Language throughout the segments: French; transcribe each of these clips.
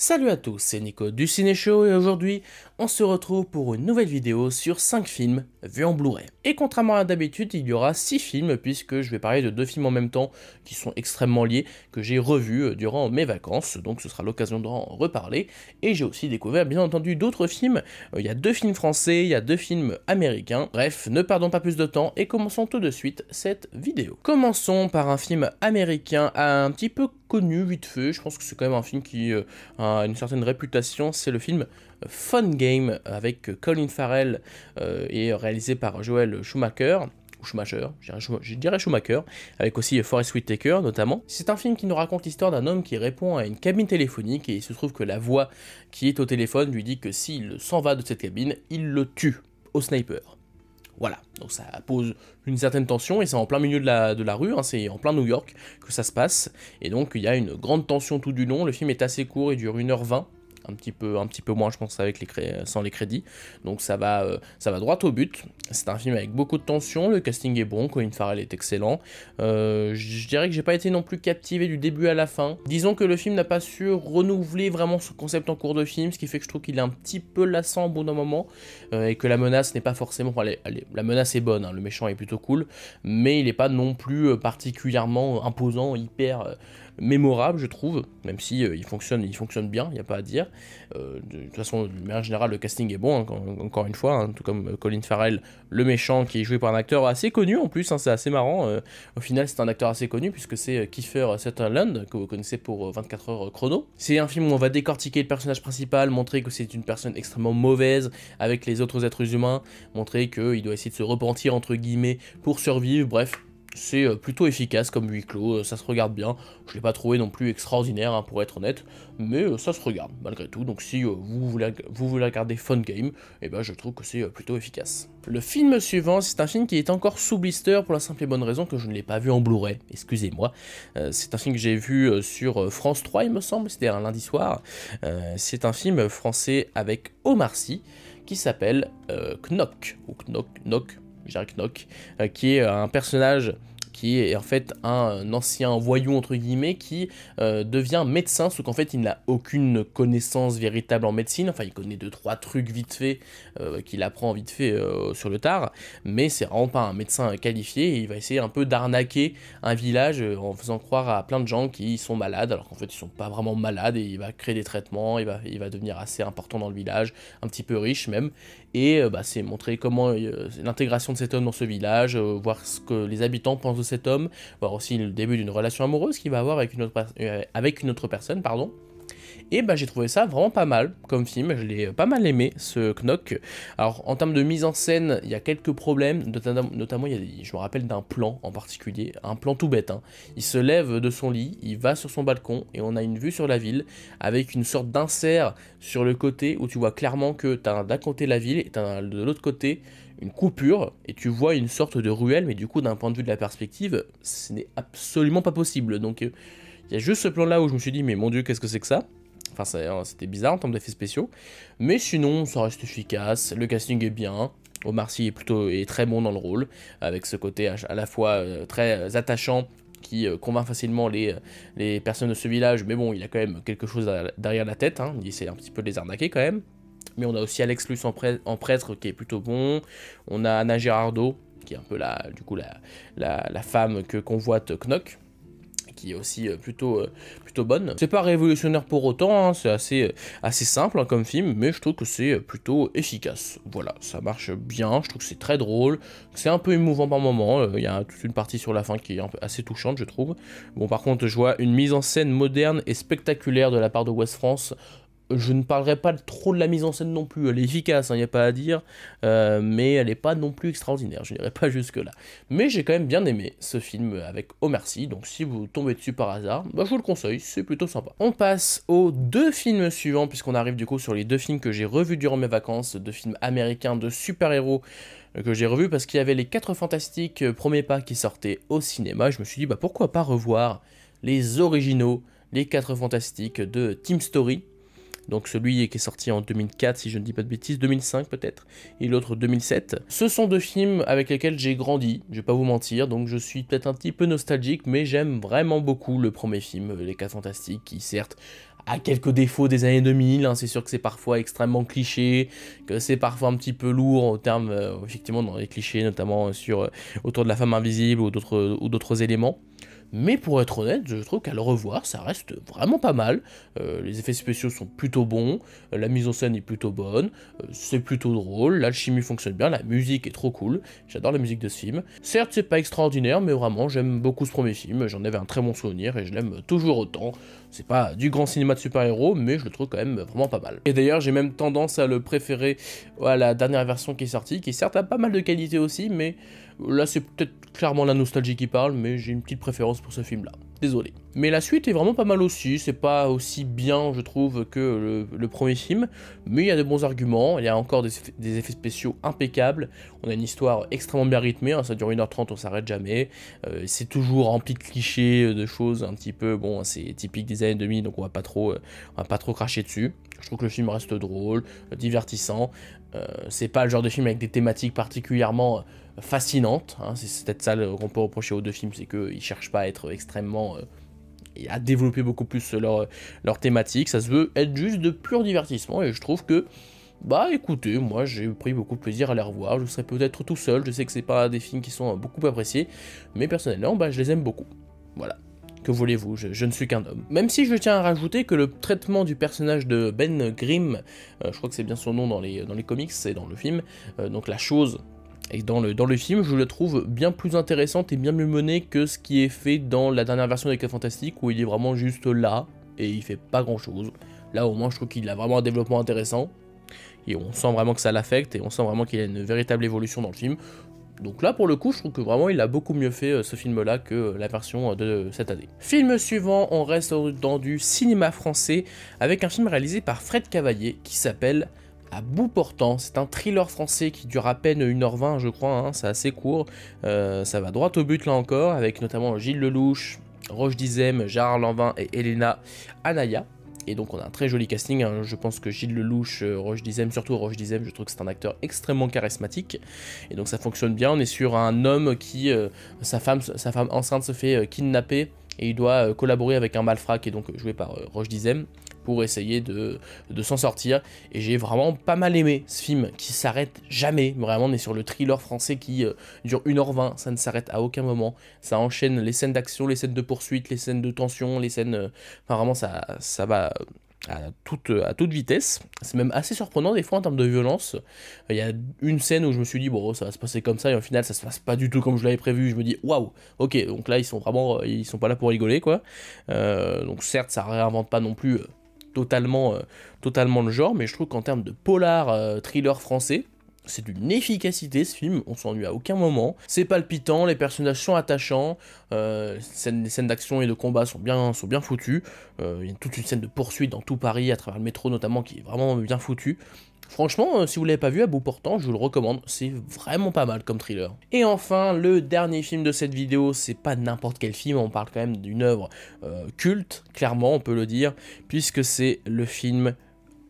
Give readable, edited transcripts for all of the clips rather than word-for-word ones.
Salut à tous, c'est Nico du Ciné Show et aujourd'hui on se retrouve pour une nouvelle vidéo sur 5 films vus en Blu-ray. Et contrairement à d'habitude, il y aura 6 films puisque je vais parler de 2 films en même temps qui sont extrêmement liés, que j'ai revus durant mes vacances, donc ce sera l'occasion d'en reparler. Et j'ai aussi découvert bien entendu d'autres films, il y a 2 films français, il y a 2 films américains. Bref, ne perdons pas plus de temps et commençons tout de suite cette vidéo. Commençons par un film américain un petit peu connu vite fait, je pense que c'est quand même un film qui a une certaine réputation, c'est le film Fun Game avec Colin Farrell et réalisé par Joel Schumacher. Je dirais Schumacher, avec aussi Forest Whitaker notamment. C'est un film qui nous raconte l'histoire d'un homme qui répond à une cabine téléphonique et il se trouve que la voix qui est au téléphone lui dit que s'il s'en va de cette cabine, il le tue au sniper. Voilà, donc ça pose une certaine tension et c'est en plein milieu de la rue, hein, c'est en plein New York que ça se passe. Et donc il y a une grande tension tout du long, le film est assez court, il dure 1h20. Un petit peu moins je pense avec sans les crédits, donc ça va droit au but. C'est un film avec beaucoup de tension, le casting est bon, Colin Farrell est excellent, je dirais que j'ai pas été non plus captivé du début à la fin. Disons que le film n'a pas su renouveler vraiment ce concept en cours de film, ce qui fait que je trouve qu'il est un petit peu lassant au bout d'un moment, et que la menace n'est pas forcément, la menace est bonne, hein, le méchant est plutôt cool, mais il n'est pas non plus particulièrement imposant, hyper mémorable je trouve, même si il fonctionne bien, il n'y a pas à dire. De toute façon, de manière générale, le casting est bon, hein, encore une fois, hein, tout comme Colin Farrell, le méchant, qui est joué par un acteur assez connu en plus, hein, c'est assez marrant. Au final, c'est un acteur assez connu puisque c'est Kiefer Sutherland, que vous connaissez pour 24 heures chrono. C'est un film où on va décortiquer le personnage principal, montrer que c'est une personne extrêmement mauvaise avec les autres êtres humains, montrer qu'il doit essayer de se repentir entre guillemets pour survivre, bref. C'est plutôt efficace comme huis clos, ça se regarde bien. Je l'ai pas trouvé non plus extraordinaire hein, pour être honnête, mais ça se regarde malgré tout. Donc si vous voulez regarder Fun Game, eh ben, je trouve que c'est plutôt efficace. Le film suivant, c'est un film qui est encore sous blister pour la simple et bonne raison que je ne l'ai pas vu en Blu-ray, excusez-moi. C'est un film que j'ai vu sur France 3 il me semble, c'était un lundi soir. C'est un film français avec Omar Sy qui s'appelle Knock, ou Knock, qui est un personnage qui est en fait un ancien voyou entre guillemets qui devient médecin, sauf qu'en fait il n'a aucune connaissance véritable en médecine, enfin il connaît 2-3 trucs vite fait qu'il apprend vite fait sur le tard, mais c'est vraiment pas un médecin qualifié et il va essayer un peu d'arnaquer un village en faisant croire à plein de gens qui sont malades alors qu'en fait ils sont pas vraiment malades et il va créer des traitements, il va devenir assez important dans le village, un petit peu riche même, et c'est montrer comment l'intégration de cet homme dans ce village, voir ce que les habitants pensent de cet homme, voir aussi le début d'une relation amoureuse qu'il va avoir avec une autre personne, pardon. Et j'ai trouvé ça vraiment pas mal comme film, je l'ai pas mal aimé ce Knock. Alors en termes de mise en scène, il y a quelques problèmes, notamment je me rappelle d'un plan en particulier, un plan tout bête, hein. Il se lève de son lit, il va sur son balcon et on a une vue sur la ville avec une sorte d'insert sur le côté où tu vois clairement que t'as d'un côté la ville et t'as de l'autre côté une coupure et tu vois une sorte de ruelle, mais du coup d'un point de vue de la perspective, ce n'est absolument pas possible. Donc il y a juste ce plan là où je me suis dit mais mon dieu qu'est-ce que c'est que ça. Enfin, c'était bizarre en termes d'effets spéciaux, mais sinon, ça reste efficace, le casting est bien, Omar Sy est très bon dans le rôle, avec ce côté à la fois très attachant, qui convainc facilement les personnes de ce village, mais bon, il a quand même quelque chose derrière la tête, hein, il essaie un petit peu de les arnaquer quand même. Mais on a aussi Alex Lutz en prêtre qui est plutôt bon, on a Anna Girardot, qui est un peu la femme que convoite Knock, qui est aussi plutôt bonne. C'est pas révolutionnaire pour autant, hein, c'est assez simple hein, comme film, mais je trouve que c'est plutôt efficace. Voilà, ça marche bien, je trouve que c'est très drôle, c'est un peu émouvant par moment, il y a toute une partie sur la fin qui est assez touchante je trouve. Bon par contre je vois une mise en scène moderne et spectaculaire de la part de West France. Je ne parlerai pas trop de la mise en scène non plus, elle est efficace, il n'y a pas à dire, mais elle n'est pas non plus extraordinaire, je n'irai pas jusque là. Mais j'ai quand même bien aimé ce film avec Omar Sy, donc si vous tombez dessus par hasard, je vous le conseille, c'est plutôt sympa. On passe aux 2 films suivants, puisqu'on arrive du coup sur les 2 films que j'ai revus durant mes vacances, 2 films américains de super-héros que j'ai revus parce qu'il y avait les 4 Fantastiques premier pas qui sortaient au cinéma, je me suis dit pourquoi pas revoir les originaux, les 4 Fantastiques de Team Story. Donc celui qui est sorti en 2004 si je ne dis pas de bêtises, 2005 peut-être, et l'autre 2007. Ce sont 2 films avec lesquels j'ai grandi, je vais pas vous mentir, donc je suis peut-être un petit peu nostalgique, mais j'aime vraiment beaucoup le premier film, Les 4 Fantastiques, qui certes a quelques défauts des années 2000, hein. C'est sûr que c'est parfois extrêmement cliché, que c'est parfois un petit peu lourd en termes, effectivement, dans les clichés, notamment autour de la femme invisible ou d'autres éléments. Mais pour être honnête, je trouve qu'à le revoir, ça reste vraiment pas mal. Les effets spéciaux sont plutôt bons, la mise en scène est plutôt bonne, c'est plutôt drôle, l'alchimie fonctionne bien, la musique est trop cool, j'adore la musique de ce film. Certes, c'est pas extraordinaire, mais vraiment, j'aime beaucoup ce premier film, j'en avais un très bon souvenir et je l'aime toujours autant. C'est pas du grand cinéma de super-héros, mais je le trouve quand même vraiment pas mal. Et d'ailleurs, j'ai même tendance à le préférer à la dernière version qui est sortie, qui certes a pas mal de qualité aussi, mais là c'est peut-être clairement la nostalgie qui parle, mais j'ai une petite préférence pour ce film-là. Désolé. Mais la suite est vraiment pas mal aussi, c'est pas aussi bien, je trouve, que le premier film, mais il y a de bons arguments, il y a encore des effets spéciaux impeccables, on a une histoire extrêmement bien rythmée, hein, ça dure 1h30, on s'arrête jamais, c'est toujours rempli de clichés, de choses un petit peu, bon, c'est typique des années 2000, donc on va pas trop cracher dessus. Je trouve que le film reste drôle, divertissant, c'est pas le genre de film avec des thématiques particulièrement fascinantes, hein, c'est peut-être ça qu'on peut reprocher aux deux films, c'est qu'ils cherchent pas à être extrêmement... et à développer beaucoup plus leur thématique, ça se veut être juste de pur divertissement, et je trouve que, bah écoutez, moi j'ai pris beaucoup de plaisir à les revoir, je serais peut-être tout seul, je sais que c'est pas des films qui sont beaucoup appréciés, mais personnellement, bah je les aime beaucoup, voilà. Que voulez-vous, je ne suis qu'un homme. Même si je tiens à rajouter que le traitement du personnage de Ben Grimm, je crois que c'est bien son nom dans les comics et dans le film, donc la chose, et dans le film, je le trouve bien plus intéressante et bien mieux menée que ce qui est fait dans la dernière version des 4 Fantastiques, où il est vraiment juste là, et il fait pas grand chose. Là au moins je trouve qu'il a vraiment un développement intéressant, et on sent vraiment que ça l'affecte, et on sent vraiment qu'il y a une véritable évolution dans le film. Donc là, pour le coup, je trouve que vraiment il a beaucoup mieux fait ce film-là que la version de cette année. Film suivant, on reste dans du cinéma français avec un film réalisé par Fred Cavaillé qui s'appelle À bout portant. C'est un thriller français qui dure à peine 1h20, je crois, hein, c'est assez court. Ça va droit au but là encore, avec notamment Gilles Lelouch, Roche Dizem, Gérard Lanvin et Elena Anaya. Et donc on a un très joli casting, hein. Je pense que Gilles Lelouch, Roche Dizem, surtout Roche Dizem, je trouve que c'est un acteur extrêmement charismatique, et donc ça fonctionne bien. On est sur un homme qui, sa femme enceinte se fait kidnapper, et il doit collaborer avec un malfrat qui est donc joué par Roche Dizem, pour essayer de s'en sortir, et j'ai vraiment pas mal aimé ce film, qui s'arrête jamais. Vraiment on est sur le thriller français qui dure 1h20, ça ne s'arrête à aucun moment, ça enchaîne les scènes d'action, les scènes de poursuite, les scènes de tension, les scènes... Enfin vraiment ça va à toute vitesse. C'est même assez surprenant des fois en termes de violence. Il y a une scène où je me suis dit bon ça va se passer comme ça, et au final ça se passe pas du tout comme je l'avais prévu. Je me dis waouh, ok, donc là ils sont pas là pour rigoler quoi. Donc certes ça réinvente pas non plus totalement le genre, mais je trouve qu'en termes de polar thriller français, c'est d'une efficacité ce film, on s'ennuie à aucun moment, c'est palpitant, les personnages sont attachants, les scènes d'action et de combat sont bien foutues, il y a toute une scène de poursuite dans tout Paris, à travers le métro notamment, qui est vraiment bien foutue. Franchement, si vous l'avez pas vu, À bout portant, je vous le recommande, c'est vraiment pas mal comme thriller. Et enfin, le dernier film de cette vidéo, c'est pas n'importe quel film, on parle quand même d'une œuvre culte, clairement on peut le dire, puisque c'est le film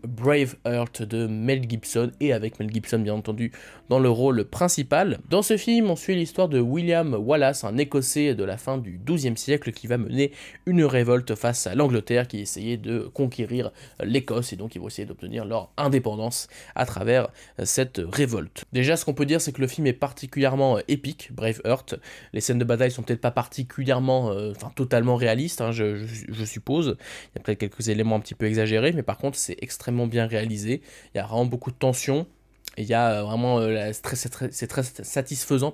Braveheart de Mel Gibson, et avec Mel Gibson bien entendu dans le rôle principal. Dans ce film, on suit l'histoire de William Wallace, un Écossais de la fin du XIIe siècle qui va mener une révolte face à l'Angleterre qui essayait de conquérir l'Écosse, et donc ils vont essayer d'obtenir leur indépendance à travers cette révolte. Déjà, ce qu'on peut dire, c'est que le film est particulièrement épique, Braveheart. Les scènes de bataille sont peut-être pas particulièrement, totalement réalistes, hein, je suppose. Il y a peut-être quelques éléments un petit peu exagérés, mais par contre, c'est extrêmement bien réalisé. Il y a vraiment beaucoup de tension. Et il y a vraiment, c'est très satisfaisant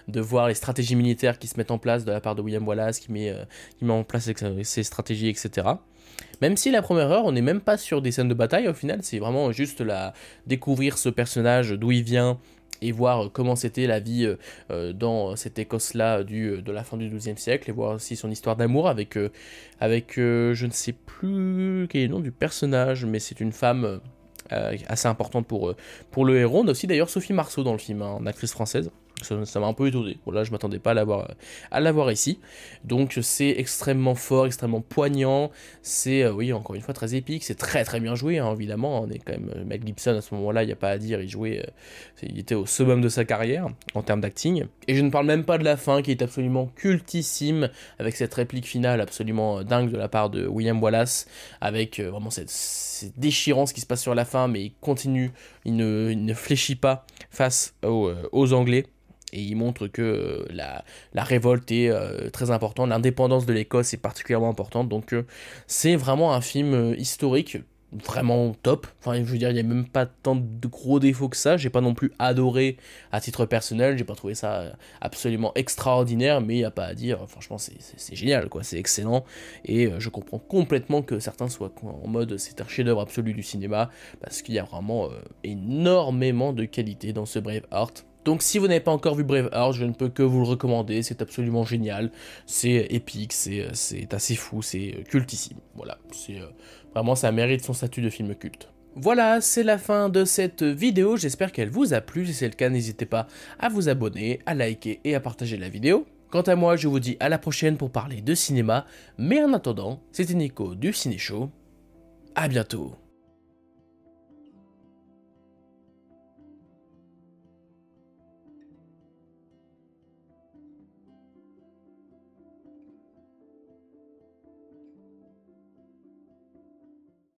de voir les stratégies militaires qui se mettent en place de la part de William Wallace, qui met en place ses stratégies, etc. Même si la première heure, on n'est même pas sur des scènes de bataille, au final, c'est vraiment juste découvrir ce personnage, d'où il vient, et voir comment c'était la vie dans cette Écosse-là de la fin du XIIe siècle, et voir aussi son histoire d'amour avec je ne sais plus quel est le nom du personnage, mais c'est une femme assez importante pour le héros. On a aussi d'ailleurs Sophie Marceau dans le film, hein, une actrice française. Ça m'a un peu étonné. Voilà, je m'attendais pas à l'avoir ici. Donc c'est extrêmement fort, extrêmement poignant. C'est, oui, encore une fois, très épique. C'est très très bien joué, hein, évidemment. On est quand même Mel Gibson à ce moment-là, il n'y a pas à dire. Il était au summum de sa carrière en termes d'acting. Et je ne parle même pas de la fin qui est absolument cultissime, avec cette réplique finale absolument dingue de la part de William Wallace, avec vraiment c'est déchirant ce qui se passe sur la fin, mais il continue, il ne fléchit pas face aux Anglais. Et il montre que la révolte est très importante, l'indépendance de l'Écosse est particulièrement importante, donc c'est vraiment un film historique, vraiment top. Enfin, je veux dire, il n'y a même pas tant de gros défauts que ça, j'ai pas non plus adoré à titre personnel, j'ai pas trouvé ça absolument extraordinaire, mais il n'y a pas à dire, franchement c'est génial, quoi, c'est excellent, et je comprends complètement que certains soient en mode c'est un chef-d'œuvre absolu du cinéma, parce qu'il y a vraiment énormément de qualité dans ce Braveheart. Donc si vous n'avez pas encore vu Braveheart, je ne peux que vous le recommander, c'est absolument génial, c'est épique, c'est assez fou, c'est cultissime, voilà, vraiment ça mérite son statut de film culte. Voilà, c'est la fin de cette vidéo, j'espère qu'elle vous a plu, si c'est le cas n'hésitez pas à vous abonner, à liker et à partager la vidéo. Quant à moi, je vous dis à la prochaine pour parler de cinéma, mais en attendant, c'était Nico du Ciné Show, à bientôt.